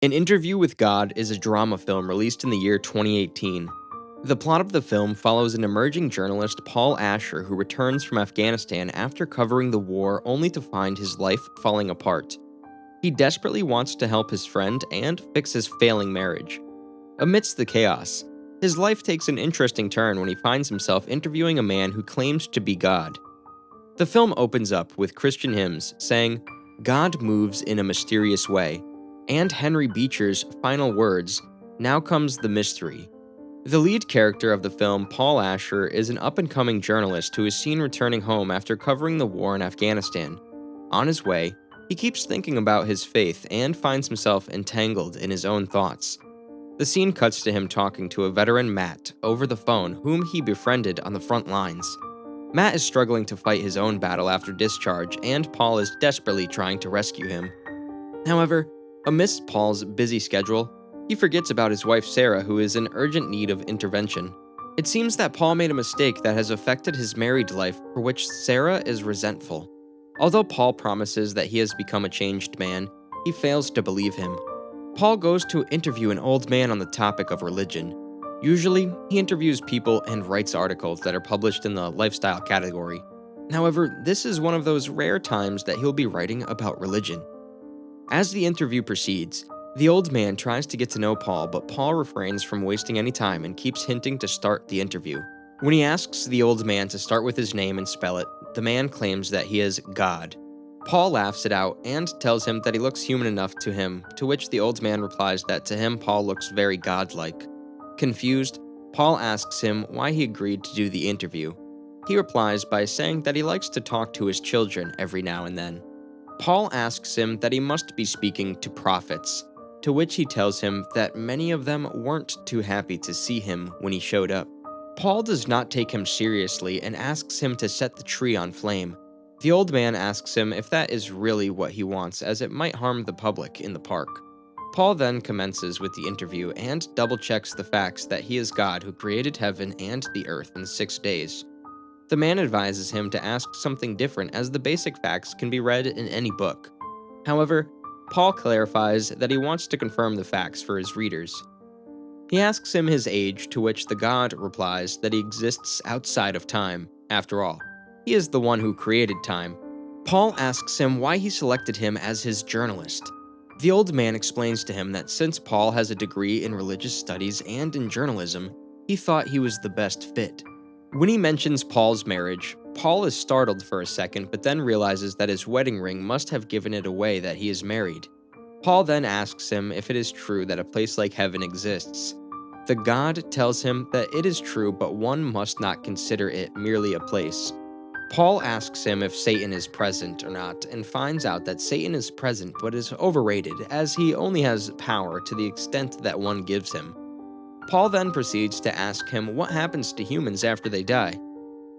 An Interview with God is a drama film released in the year 2018. The plot of the film follows an emerging journalist, Paul Asher, who returns from Afghanistan after covering the war only to find his life falling apart. He desperately wants to help his friend and fix his failing marriage. Amidst the chaos, his life takes an interesting turn when he finds himself interviewing a man who claims to be God. The film opens up with Christian hymns saying, "God moves in a mysterious way," and Henry Beecher's final words, "Now comes the mystery." The lead character of the film, Paul Asher, is an up-and-coming journalist who is seen returning home after covering the war in Afghanistan. On his way, he keeps thinking about his faith and finds himself entangled in his own thoughts. The scene cuts to him talking to a veteran, Matt, over the phone, whom he befriended on the front lines. Matt is struggling to fight his own battle after discharge, and Paul is desperately trying to rescue him. However, amidst Paul's busy schedule, he forgets about his wife Sarah, who is in urgent need of intervention. It seems that Paul made a mistake that has affected his married life, for which Sarah is resentful. Although Paul promises that he has become a changed man, he fails to believe him. Paul goes to interview an old man on the topic of religion. Usually, he interviews people and writes articles that are published in the lifestyle category. However, this is one of those rare times that he'll be writing about religion. As the interview proceeds, the old man tries to get to know Paul, but Paul refrains from wasting any time and keeps hinting to start the interview. When he asks the old man to start with his name and spell it, the man claims that he is God. Paul laughs it out and tells him that he looks human enough to him, to which the old man replies that to him Paul looks very godlike. Confused, Paul asks him why he agreed to do the interview. He replies by saying that he likes to talk to his children every now and then. Paul asks him that he must be speaking to prophets, to which he tells him that many of them weren't too happy to see him when he showed up. Paul does not take him seriously and asks him to set the tree on flame. The old man asks him if that is really what he wants, as it might harm the public in the park. Paul then commences with the interview and double-checks the facts that he is God who created heaven and the earth in 6 days. The man advises him to ask something different, as the basic facts can be read in any book. However, Paul clarifies that he wants to confirm the facts for his readers. He asks him his age, to which the God replies that he exists outside of time. After all, he is the one who created time. Paul asks him why he selected him as his journalist. The old man explains to him that since Paul has a degree in religious studies and in journalism, he thought he was the best fit. When he mentions Paul's marriage, Paul is startled for a second, but then realizes that his wedding ring must have given it away that he is married. Paul then asks him if it is true that a place like heaven exists. The God tells him that it is true, but one must not consider it merely a place. Paul asks him if Satan is present or not, and finds out that Satan is present but is overrated, as he only has power to the extent that one gives him. Paul then proceeds to ask him what happens to humans after they die.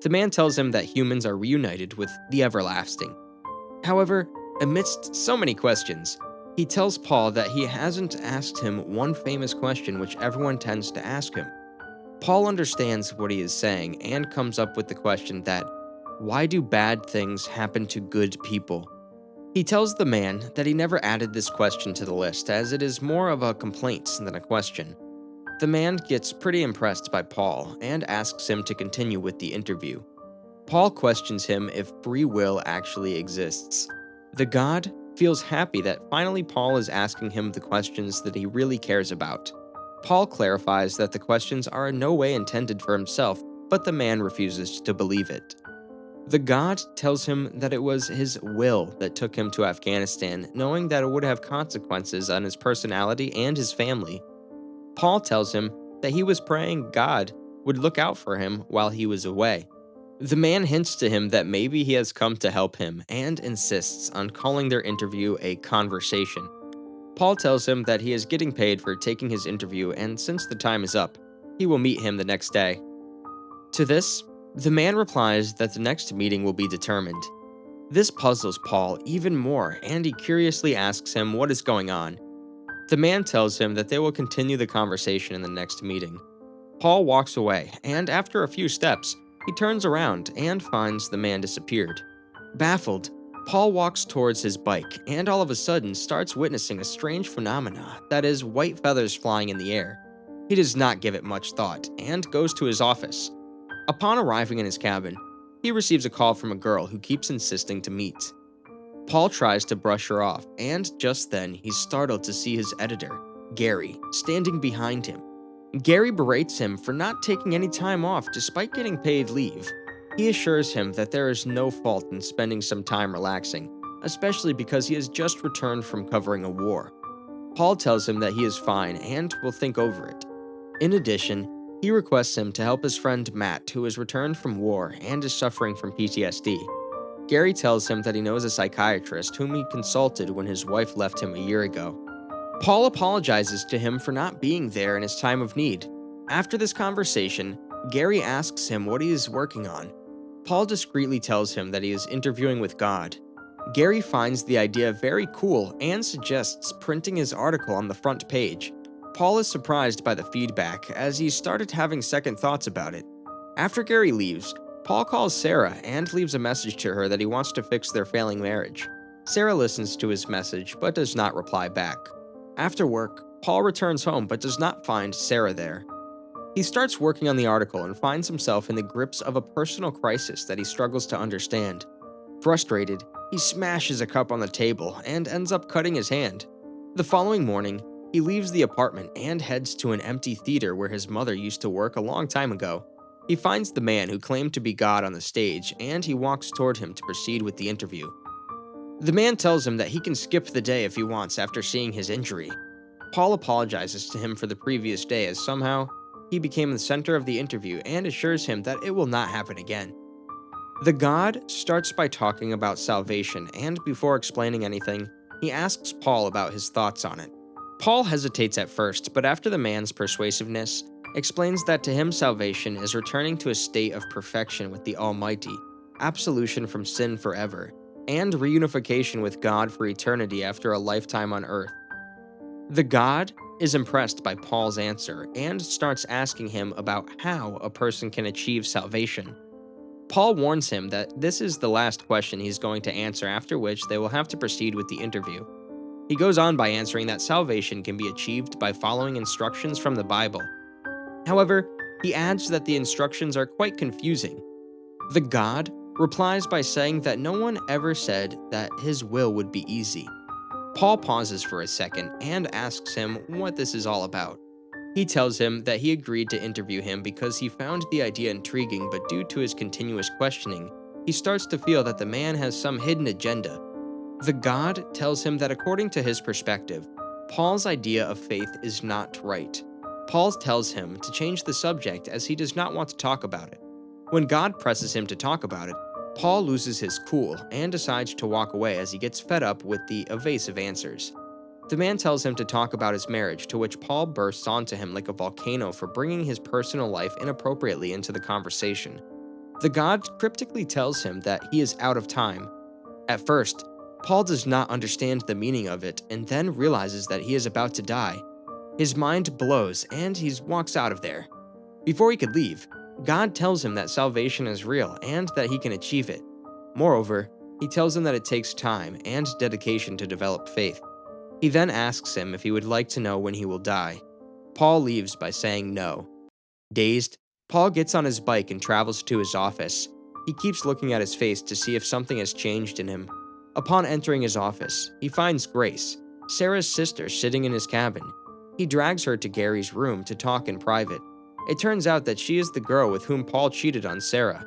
The man tells him that humans are reunited with the everlasting. However, amidst so many questions, he tells Paul that he hasn't asked him one famous question which everyone tends to ask him. Paul understands what he is saying and comes up with the question that, why do bad things happen to good people? He tells the man that he never added this question to the list, as it is more of a complaint than a question. The man gets pretty impressed by Paul and asks him to continue with the interview. Paul questions him if free will actually exists. The God feels happy that finally Paul is asking him the questions that he really cares about. Paul clarifies that the questions are in no way intended for himself, but the man refuses to believe it. The God tells him that it was his will that took him to Afghanistan, knowing that it would have consequences on his personality and his family. Paul tells him that he was praying God would look out for him while he was away. The man hints to him that maybe he has come to help him and insists on calling their interview a conversation. Paul tells him that he is getting paid for taking his interview, and since the time is up, he will meet him the next day. To this, the man replies that the next meeting will be determined. This puzzles Paul even more, and he curiously asks him what is going on. The man tells him that they will continue the conversation in the next meeting. Paul walks away, and after a few steps, he turns around and finds the man disappeared. Baffled, Paul walks towards his bike and all of a sudden starts witnessing a strange phenomena that is white feathers flying in the air. He does not give it much thought and goes to his office. Upon arriving in his cabin, he receives a call from a girl who keeps insisting to meet. Paul tries to brush her off, and just then he's startled to see his editor, Gary, standing behind him. Gary berates him for not taking any time off despite getting paid leave. He assures him that there is no fault in spending some time relaxing, especially because he has just returned from covering a war. Paul tells him that he is fine and will think over it. In addition, he requests him to help his friend Matt, who has returned from war and is suffering from PTSD. Gary tells him that he knows a psychiatrist whom he consulted when his wife left him a year ago. Paul apologizes to him for not being there in his time of need. After this conversation, Gary asks him what he is working on. Paul discreetly tells him that he is interviewing with God. Gary finds the idea very cool and suggests printing his article on the front page. Paul is surprised by the feedback as he started having second thoughts about it. After Gary leaves, Paul calls Sarah and leaves a message to her that he wants to fix their failing marriage. Sarah listens to his message but does not reply back. After work, Paul returns home but does not find Sarah there. He starts working on the article and finds himself in the grips of a personal crisis that he struggles to understand. Frustrated, he smashes a cup on the table and ends up cutting his hand. The following morning, he leaves the apartment and heads to an empty theater where his mother used to work a long time ago. He finds the man who claimed to be God on the stage and he walks toward him to proceed with the interview. The man tells him that he can skip the day if he wants after seeing his injury. Paul apologizes to him for the previous day as somehow he became the center of the interview and assures him that it will not happen again. The God starts by talking about salvation, and before explaining anything, he asks Paul about his thoughts on it. Paul hesitates at first, but after the man's persuasiveness, explains that to him salvation is returning to a state of perfection with the Almighty, absolution from sin forever, and reunification with God for eternity after a lifetime on earth. The God is impressed by Paul's answer and starts asking him about how a person can achieve salvation. Paul warns him that this is the last question he's going to answer, after which they will have to proceed with the interview. He goes on by answering that salvation can be achieved by following instructions from the Bible. However, he adds that the instructions are quite confusing. The God replies by saying that no one ever said that his will would be easy. Paul pauses for a second and asks him what this is all about. He tells him that he agreed to interview him because he found the idea intriguing, but due to his continuous questioning, he starts to feel that the man has some hidden agenda. The God tells him that according to his perspective, Paul's idea of faith is not right. Paul tells him to change the subject as he does not want to talk about it. When God presses him to talk about it, Paul loses his cool and decides to walk away as he gets fed up with the evasive answers. The man tells him to talk about his marriage, to which Paul bursts onto him like a volcano for bringing his personal life inappropriately into the conversation. The God cryptically tells him that he is out of time. At first, Paul does not understand the meaning of it and then realizes that he is about to die. His mind blows and he walks out of there. Before he could leave, God tells him that salvation is real and that he can achieve it. Moreover, he tells him that it takes time and dedication to develop faith. He then asks him if he would like to know when he will die. Paul leaves by saying no. Dazed, Paul gets on his bike and travels to his office. He keeps looking at his face to see if something has changed in him. Upon entering his office, he finds Grace, Sarah's sister, sitting in his cabin. He drags her to Gary's room to talk in private. It turns out that she is the girl with whom Paul cheated on Sarah.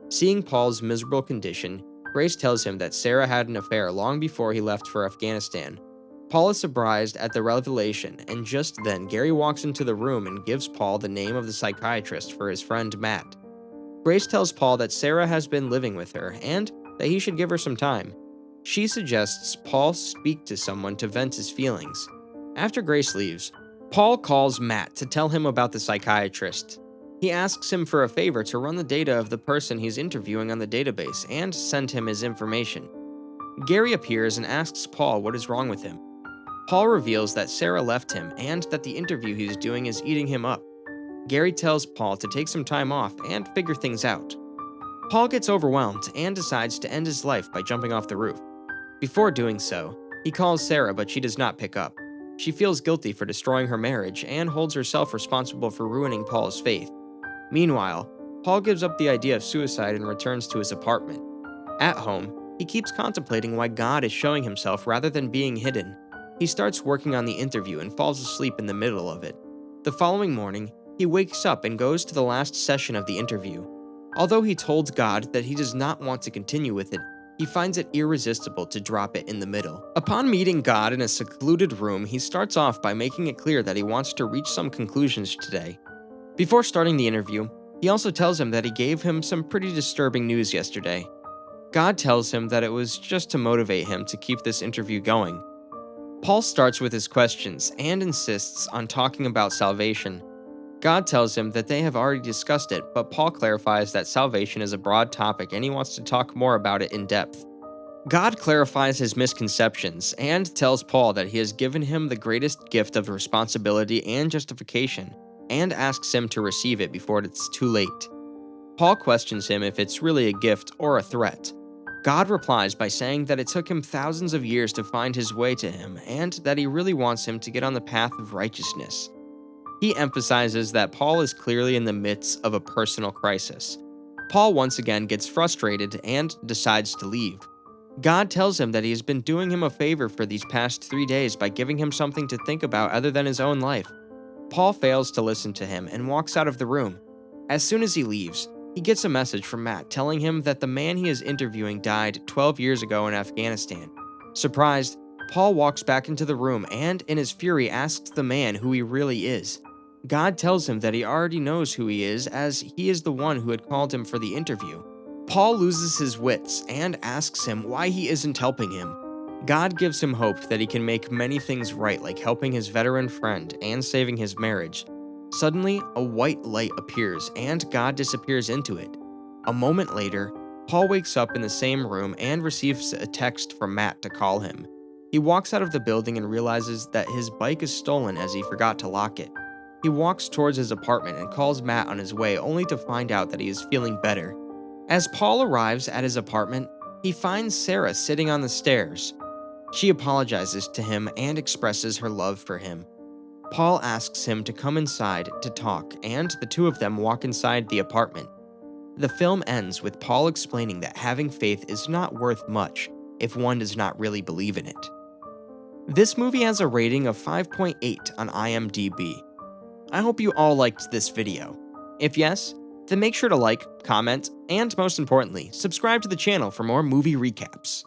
Seeing Paul's miserable condition, Grace tells him that Sarah had an affair long before he left for Afghanistan. Paul is surprised at the revelation, and just then Gary walks into the room and gives Paul the name of the psychiatrist for his friend Matt. Grace tells Paul that Sarah has been living with her and that he should give her some time. She suggests Paul speak to someone to vent his feelings. After Grace leaves, Paul calls Matt to tell him about the psychiatrist. He asks him for a favor to run the data of the person he's interviewing on the database and send him his information. Gary appears and asks Paul what is wrong with him. Paul reveals that Sarah left him and that the interview he's doing is eating him up. Gary tells Paul to take some time off and figure things out. Paul gets overwhelmed and decides to end his life by jumping off the roof. Before doing so, he calls Sarah, but she does not pick up. She feels guilty for destroying her marriage and holds herself responsible for ruining Paul's faith. Meanwhile, Paul gives up the idea of suicide and returns to his apartment. At home, he keeps contemplating why God is showing himself rather than being hidden. He starts working on the interview and falls asleep in the middle of it. The following morning, he wakes up and goes to the last session of the interview. Although he told God that he does not want to continue with it, he finds it irresistible to drop it in the middle. Upon meeting God in a secluded room, he starts off by making it clear that he wants to reach some conclusions today. Before starting the interview, he also tells him that he gave him some pretty disturbing news yesterday. God tells him that it was just to motivate him to keep this interview going. Paul starts with his questions and insists on talking about salvation. God tells him that they have already discussed it, but Paul clarifies that salvation is a broad topic and he wants to talk more about it in depth. God clarifies his misconceptions and tells Paul that he has given him the greatest gift of responsibility and justification, and asks him to receive it before it's too late. Paul questions him if it's really a gift or a threat. God replies by saying that it took him thousands of years to find his way to him, and that he really wants him to get on the path of righteousness. He emphasizes that Paul is clearly in the midst of a personal crisis. Paul once again gets frustrated and decides to leave. God tells him that he has been doing him a favor for these past 3 days by giving him something to think about other than his own life. Paul fails to listen to him and walks out of the room. As soon as he leaves, he gets a message from Matt telling him that the man he is interviewing died 12 years ago in Afghanistan. Surprised, Paul walks back into the room and, in his fury, asks the man who he really is. God tells him that he already knows who he is, as he is the one who had called him for the interview. Paul loses his wits and asks him why he isn't helping him. God gives him hope that he can make many things right, like helping his veteran friend and saving his marriage. Suddenly, a white light appears and God disappears into it. A moment later, Paul wakes up in the same room and receives a text from Matt to call him. He walks out of the building and realizes that his bike is stolen as he forgot to lock it. He walks towards his apartment and calls Matt on his way, only to find out that he is feeling better. As Paul arrives at his apartment, he finds Sarah sitting on the stairs. She apologizes to him and expresses her love for him. Paul asks him to come inside to talk, and the two of them walk inside the apartment. The film ends with Paul explaining that having faith is not worth much if one does not really believe in it. This movie has a rating of 5.8 on IMDb. I hope you all liked this video. If yes, then make sure to like, comment, and most importantly, subscribe to the channel for more movie recaps.